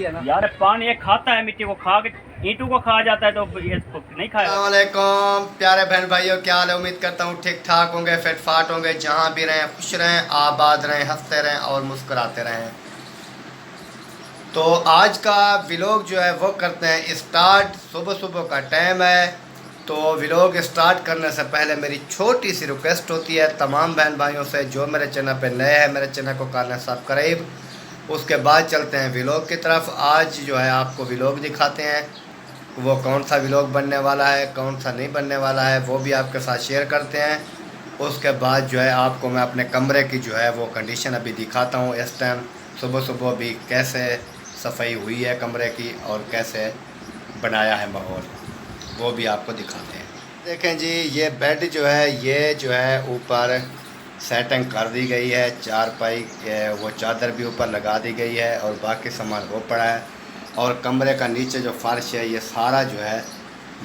यार पान ये खाता है, मिट्टी को खा के ईंटों को खा जाता है, तो ये नहीं खाएगा। अस्सलाम वालेकुम प्यारे बहन भाइयों, क्या हाल है। उम्मीद करता हूँ ठीक ठाक होंगे, फिट फाट होंगे, जहाँ भी रहें खुश रहें, आबाद रहें, हंसते रहें और मुस्कुराते रहें। तो आज का व्लॉग जो है वो करते हैं स्टार्ट। सुबह सुबह का टाइम है, तो व्लॉग स्टार्ट करने से पहले मेरी छोटी सी रिक्वेस्ट होती है तमाम बहन भाइयों से, जो मेरे चैनल पे नए हैं मेरे चैनल को कर लें सब्सक्राइब। उसके बाद चलते हैं व्लॉग की तरफ। आज जो है आपको व्लॉग दिखाते हैं, वो कौन सा व्लॉग बनने वाला है, कौन सा नहीं बनने वाला है, वो भी आपके साथ शेयर करते हैं। उसके बाद जो है आपको मैं अपने कमरे की जो है वो कंडीशन अभी दिखाता हूँ। इस टाइम सुबह सुबह भी कैसे सफाई हुई है कमरे की और कैसे बनाया है माहौल, वो भी आपको दिखाते हैं। देखें जी, ये बेड जो है ये जो है ऊपर सेटिंग कर दी गई है, चारपाई वो चादर भी ऊपर लगा दी गई है और बाकी सामान वो पड़ा है। और कमरे का नीचे जो फर्श है ये सारा जो है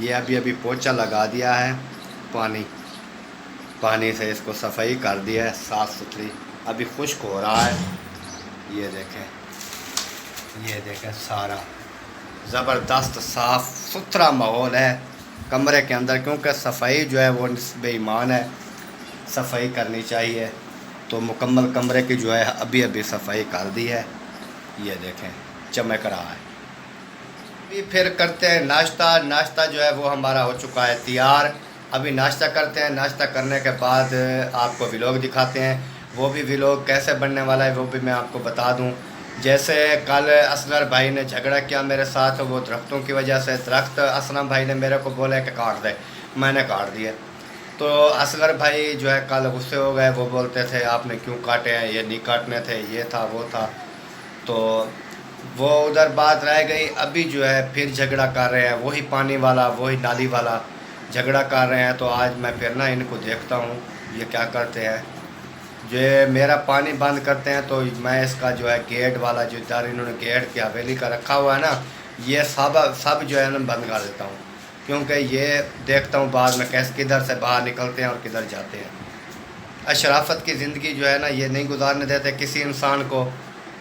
ये अभी अभी पोछा लगा दिया है, पानी से इसको सफाई कर दिया है, साफ़ सुथरी। अभी खुश्क हो रहा है। ये देखें सारा ज़बरदस्त साफ़ सुथरा माहौल है कमरे के अंदर, क्योंकि सफाई जो है वो निस्बे ईमान है, सफाई करनी चाहिए। तो मुकम्मल कमरे की जो है अभी अभी सफाई कर दी है। ये देखें चमक रहा है। अभी फिर करते हैं नाश्ता जो है वो हमारा हो चुका है तैयार। अभी नाश्ता करते हैं, नाश्ता करने के बाद आपको व्लॉग दिखाते हैं। वो भी व्लॉग कैसे बनने वाला है वो भी मैं आपको बता दूं। जैसे कल असगर भाई ने झगड़ा किया मेरे साथ, वो दरख्तों की वजह से। दरख्त असलम भाई ने मेरे को बोला कि काट दे, मैंने काट दिया। तो असगर भाई जो है कल गुस्से हो गए, वो बोलते थे आपने क्यों काटे हैं, ये नहीं काटने थे, ये था वो था। तो वो उधर बात रह गई। अभी जो है फिर झगड़ा कर रहे हैं, वही पानी वाला वही नाली वाला झगड़ा कर रहे हैं। तो आज मैं फिर ना इनको देखता हूँ ये क्या करते हैं। जो मेरा पानी बंद करते हैं तो मैं इसका जो है गेट वाला जो इधर इन्होंने गेट की हवेली का रखा हुआ है ना, ये सब जो है ना बंद कर देता हूँ, क्योंकि ये देखता हूँ बाद में कैसे किधर से बाहर निकलते हैं और किधर जाते हैं। अशराफत की ज़िंदगी जो है ना ये नहीं गुजारने देते किसी इंसान को।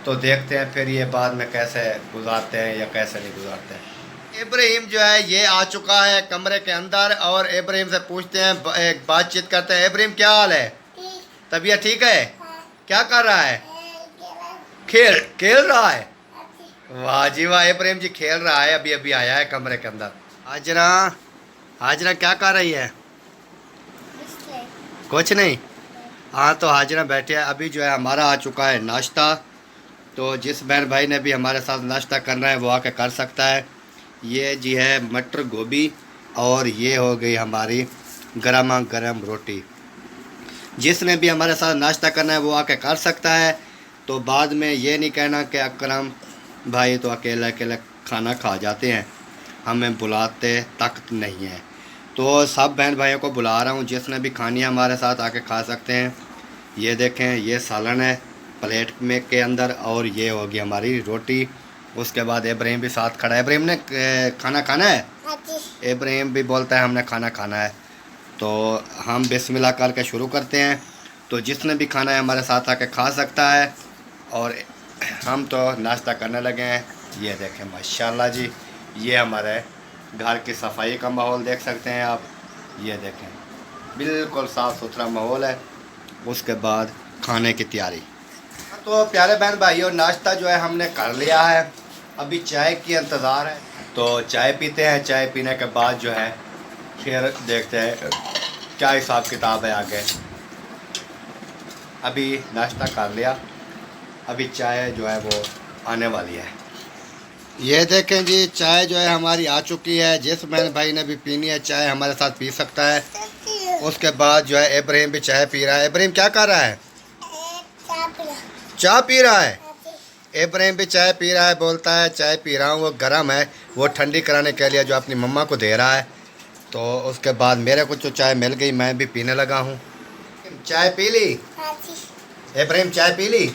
तो देखते हैं फिर ये बाद में कैसे गुजारते हैं या कैसे नहीं गुजारते हैं। इब्राहिम जो है ये आ चुका है कमरे के अंदर और इब्राहिम से पूछते हैं, एक बातचीत करते हैं। इब्राहिम क्या हाल है, तबीयत ठीक है? क्या कर रहा है? खेल रहा है। वाह जी वाह, इब्राहिम जी खेल रहा है, अभी अभी आया है कमरे के अंदर। हाजरा क्या कर रही है? कुछ नहीं। हाँ, तो हाजरा बैठे हैं। अभी जो है हमारा आ चुका है नाश्ता। तो जिस बहन भाई ने भी हमारे साथ नाश्ता करना है वो आके कर सकता है। ये जी है मटर गोभी और ये हो गई हमारी गरमा गरम रोटी। जिसने भी हमारे साथ नाश्ता करना है वो आके कर सकता है। तो बाद में ये नहीं कहना कि अकरम भाई तो अकेला अकेला खाना खा जाते हैं, हमें बुलाते तक नहीं है। तो सब बहन भाइयों को बुला रहा हूँ, जिसने भी खानी है हमारे साथ आके खा सकते हैं। ये देखें ये सालन है प्लेट में के अंदर और ये होगी हमारी रोटी। उसके बाद इब्राहिम भी साथ खड़ा है। इब्राहिम ने खाना खाना है? इब्राहिम भी बोलता है हमने खाना खाना है। तो हम बिस्मिल्लाह करके शुरू करते हैं। तो जिसने भी खाना है हमारे साथ आके खा सकता है। और हम तो नाश्ता करने लगे हैं। ये देखें माशाल्लाह जी, ये हमारे घर की सफाई का माहौल देख सकते हैं आप। ये देखें बिल्कुल साफ़ सुथरा माहौल है। उसके बाद खाने की तैयारी। तो प्यारे बहन भाइयों, नाश्ता जो है हमने कर लिया है, अभी चाय की इंतज़ार है। तो चाय पीते हैं, चाय पीने के बाद जो है फिर देखते हैं क्या हिसाब किताब है आगे। अभी नाश्ता कर लिया, अभी चाय जो है वो आने वाली है। ये देखें जी, चाय जो है हमारी आ चुकी है। जिस बहन भाई ने भी पीनी है चाय हमारे साथ पी सकता है। उसके बाद जो है इब्राहिम भी चाय पी रहा है। इब्राहिम क्या कर रहा है? चाय पी रहा है। इब्राहिम भी चाय पी रहा है, बोलता है चाय पी रहा हूँ, वो गर्म है, वो ठंडी कराने के लिए जो अपनी मम्मा को दे रहा है। तो उसके बाद मेरे को जो चाय मिल गई मैं भी पीने लगा हूँ। चाय पी ली? इब्राहिम चाय पी ली?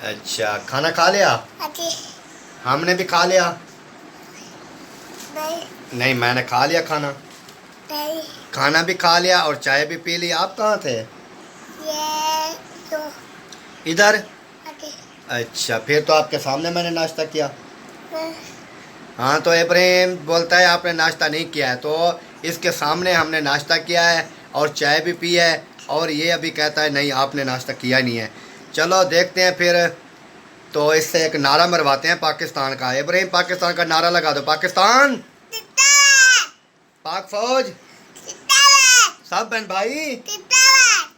अच्छा, खाना खा लिया? हमने भी खा लिया। नहीं, मैंने खा लिया खाना। खाना भी खा लिया और चाय भी पी ली। आप कहाँ थे? इधर। अच्छा, फिर तो आपके सामने मैंने नाश्ता किया। हाँ, तो इब्राहिम बोलता है आपने नाश्ता नहीं किया है, तो इसके सामने हमने नाश्ता किया है और चाय भी पी है, और ये अभी कहता है नहीं आपने नाश्ता किया नहीं है। चलो देखते हैं फिर, तो इससे एक नारा मरवाते हैं पाकिस्तान का। इब्राहिम पाकिस्तान का नारा लगा दो। पाकिस्तान, पाक फौज, सब बहन भाई।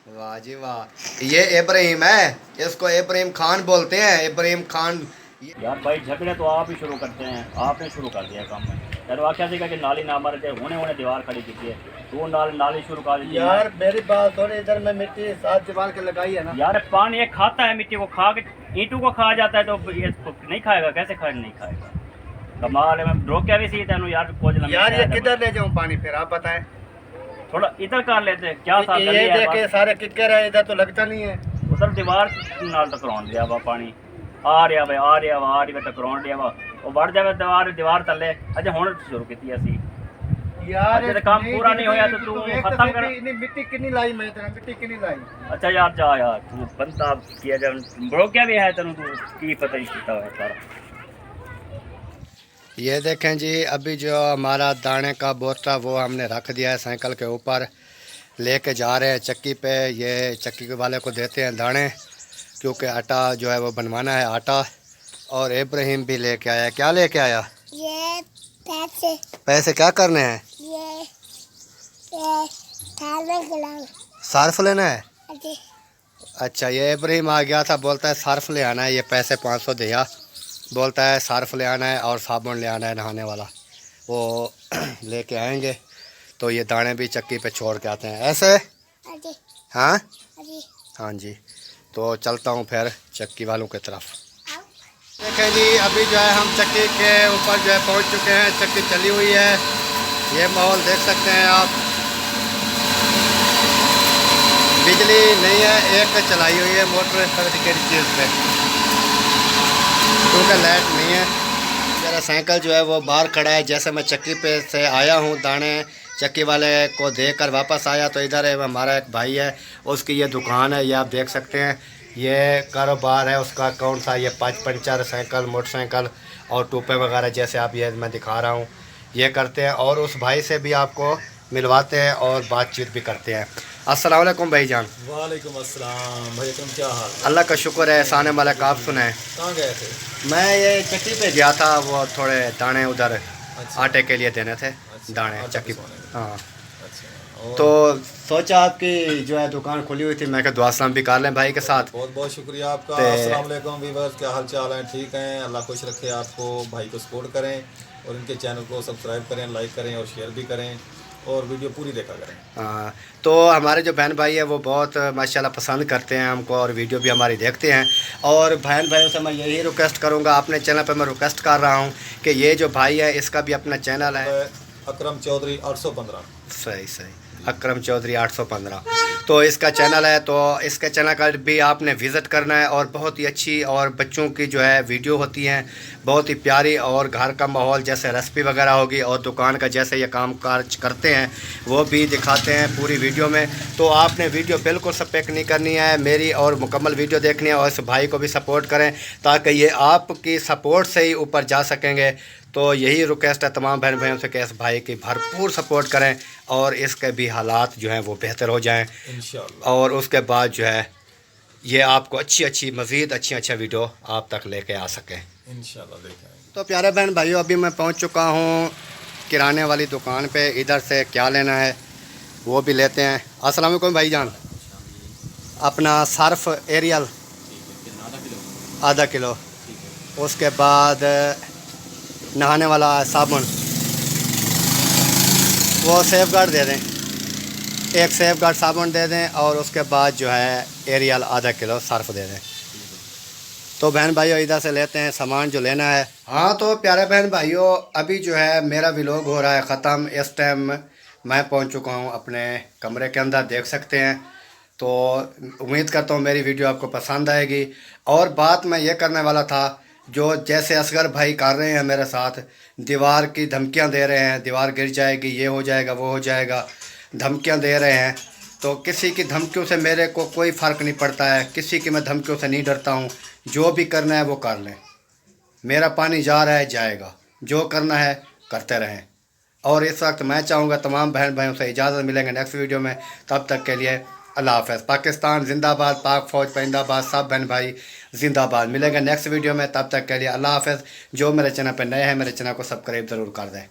वाह जी वाह, ये इब्राहिम है, इसको इब्राहिम खान बोलते हैं, इब्राहिम खान। यार भाई झगड़े तो आप ही शुरू करते हैं, आपने शुरू कर दिया काम में। यार आख्या सीखा कि नाली ना मारे थे, होने होने दीवार खड़ी की है, तू नाली शुरू कर दी। यार मेरी बात थोड़ी, इधर में मिट्टी साथ दीवार के लगाई है ना। यार पानी ये खाता है मिट्टी को, खा के ईंटों को खा जाता है, तो ये नहीं खाएगा, कैसे खाए नहीं खाएगा। कमाल है, मैं रोक क्या भी सी तेनू यार खोज यार ये किधर ले जाऊं पानी, फिर आप बताएं। थोड़ा इधर कर लेते हैं क्या साथ ये देखे सारे किक्कर है, इधर तो लगता नहीं है। उधर दीवार नाल टकराउन दिया वा पानी आ रहा भाई, आ रहा टकराउन दिया वा, वो बढ़ जाए दीवार थले। अच्छा हुण शुरू की असी यार अजे काम पूरा नहीं होया तो तू खत्म कर। मिट्टी कितनी लाई मैं तेरा, मिट्टी कितनी लाई। अच्छा यार जा यार, तू बंदा किया जा ब्रोक्या भी है, तेन तू की पता ही किया है सारा। ये देखें जी, अभी जो हमारा दाने का बोरा वो हमने रख दिया है साइकिल के ऊपर, लेके जा रहे हैं चक्की पे। ये चक्की के वाले को देते हैं दाने, क्योंकि आटा जो है वो बनवाना है आटा। और इब्राहिम भी लेके आया। क्या लेके आया? ये पैसे। पैसे क्या करने हैं? ये सर्फ लेना है। अजी। अच्छा, ये इब्राहिम आ गया था, बोलता है सर्फ ले आना है। ये पैसे 500 दिया, बोलता है सर्फ ले आना है और साबुन ले आना है नहाने वाला, वो लेके आएंगे। तो ये दाने भी चक्की पे छोड़ के आते हैं ऐसे। अजी। हाँ अजी। हाँ जी, तो चलता हूँ फिर चक्की वालों की तरफ। देखें जी, अभी जो है हम चक्की के ऊपर जो है पहुँच चुके हैं। चक्की चली हुई है, ये माहौल देख सकते हैं आप। बिजली नहीं है, एक चलाई हुई है मोटर की चीज़ पे, क्योंकि लाइट नहीं है। मेरा साइकिल जो है वो बाहर खड़ा है। जैसे मैं चक्की पे से आया हूँ, दाने चक्की वाले को देकर वापस आया, तो इधर है हमारा एक भाई है, उसकी ये दुकान है, ये आप देख सकते हैं। ये कारोबार है उसका, कौन सा, ये पंचर साइकिल, मोटरसाइकिल और टूपे वगैरह, जैसे आप ये मैं दिखा रहा हूँ, ये करते हैं। और उस भाई से भी आपको मिलवाते हैं और बातचीत भी करते हैं। अस्सलाम वालेकुम भाईजान। वालेकुम अस्सलाम भाई, तुम क्या हाल? अल्लाह का शुक्र है। एहसान मलिक, आप सुनाएं। कहाँ गए थे? मैं ये चक्की पे गया था, वो थोड़े दाने उधर अच्छा। आटे के लिए देने थे। अच्छा, दाने आटा चक्की। पिसवाने थे। हाँ, अच्छा, और तो सोचा आपकी जो है दुकान खुली हुई थी, मैं क्या दुआ सलाम भी कर लें भाई के साथ। बहुत बहुत शुक्रिया आपका। ते- अस्सलाम वालेकुम व्यूअर्स, क्या हाल चाल है? ठीक हैं, अल्लाह खुश रखे आपको। भाई को सपोर्ट करें और इनके चैनल को सब्सक्राइब करें, लाइक करें और शेयर भी करें, और वीडियो पूरी देखा करें। हाँ, तो हमारे जो बहन भाई है वो बहुत माशाल्लाह पसंद करते हैं हमको, और वीडियो भी हमारी देखते हैं। और बहन भाइयों से मैं यही रिक्वेस्ट करूँगा, अपने चैनल पर मैं रिक्वेस्ट कर रहा हूँ कि ये जो भाई है इसका भी अपना चैनल है। अकरम चौधरी 815। सही सही, अकरम चौधरी 815, तो इसका चैनल है। तो इसके चैनल का भी आपने विज़िट करना है। और बहुत ही अच्छी और बच्चों की जो है वीडियो होती हैं, बहुत ही प्यारी, और घर का माहौल जैसे रेसिपी वगैरह होगी और दुकान का जैसे ये काम काज करते हैं वो भी दिखाते हैं पूरी वीडियो में। तो आपने वीडियो बिल्कुल स्किप नहीं करनी है मेरी, और मुकम्मल वीडियो देखनी है। और इस भाई को भी सपोर्ट करें ताकि ये आपकी सपोर्ट से ही ऊपर जा सकेंगे। तो यही रिक्वेस्ट है तमाम बहन भाइयों से कि इस भाई की भरपूर सपोर्ट करें और इसके भी हालात जो हैं वो बेहतर हो जाएं इंशाअल्लाह। और उसके बाद जो है ये आपको अच्छी मज़ीद अच्छी वीडियो आप तक लेके आ सकें इंशाअल्लाह, देखें। तो प्यारे बहन भाइयों, अभी मैं पहुंच चुका हूं किराने वाली दुकान पे। इधर से क्या लेना है वो भी लेते हैं। अस्सलाम वालेकुम भाईजान। अपना सर्फ एरियल आधा किलो, उसके बाद नहाने वाला साबुन वो सेफगार्ड दे दें, एक सेफगार्ड साबुन दे दें, और उसके बाद जो है एरियल आधा किलो सर्फ दे दें। तो बहन भाइयों इधर से लेते हैं सामान जो लेना है। हाँ, तो प्यारे बहन भाइयों, अभी जो है मेरा व्लॉग हो रहा है ख़त्म। इस टाइम मैं पहुंच चुका हूं अपने कमरे के अंदर, देख सकते हैं। तो उम्मीद करता हूं मेरी वीडियो आपको पसंद आएगी। और बात मैं ये करने वाला था, जो जैसे असगर भाई कर रहे हैं मेरे साथ, दीवार की धमकियां दे रहे हैं, दीवार गिर जाएगी, ये हो जाएगा, वो हो जाएगा, धमकियां दे रहे हैं। तो किसी की धमकियों से मेरे को कोई फ़र्क नहीं पड़ता है, किसी की मैं धमकियों से नहीं डरता हूँ। जो भी करना है वो कर लें। मेरा पानी जा रहा है, जाएगा, जो करना है करते रहें। और इस वक्त मैं चाहूँगा तमाम बहन भाइयों से इजाज़त, मिलेंगे नेक्स्ट वीडियो में। तब तक के लिए अल्लाह हाफ़िज़। पाकिस्तान जिंदाबाद, पाक फ़ौज जिंदाबाद, सब बहन भाई जिंदाबाद। मिलेंगे नेक्स्ट वीडियो में, तब तक के लिए अल्लाह हाफ़िज़। जो मेरे चैनल पर नए हैं मेरे चैनल को सब्सक्राइब ज़रूर कर दें।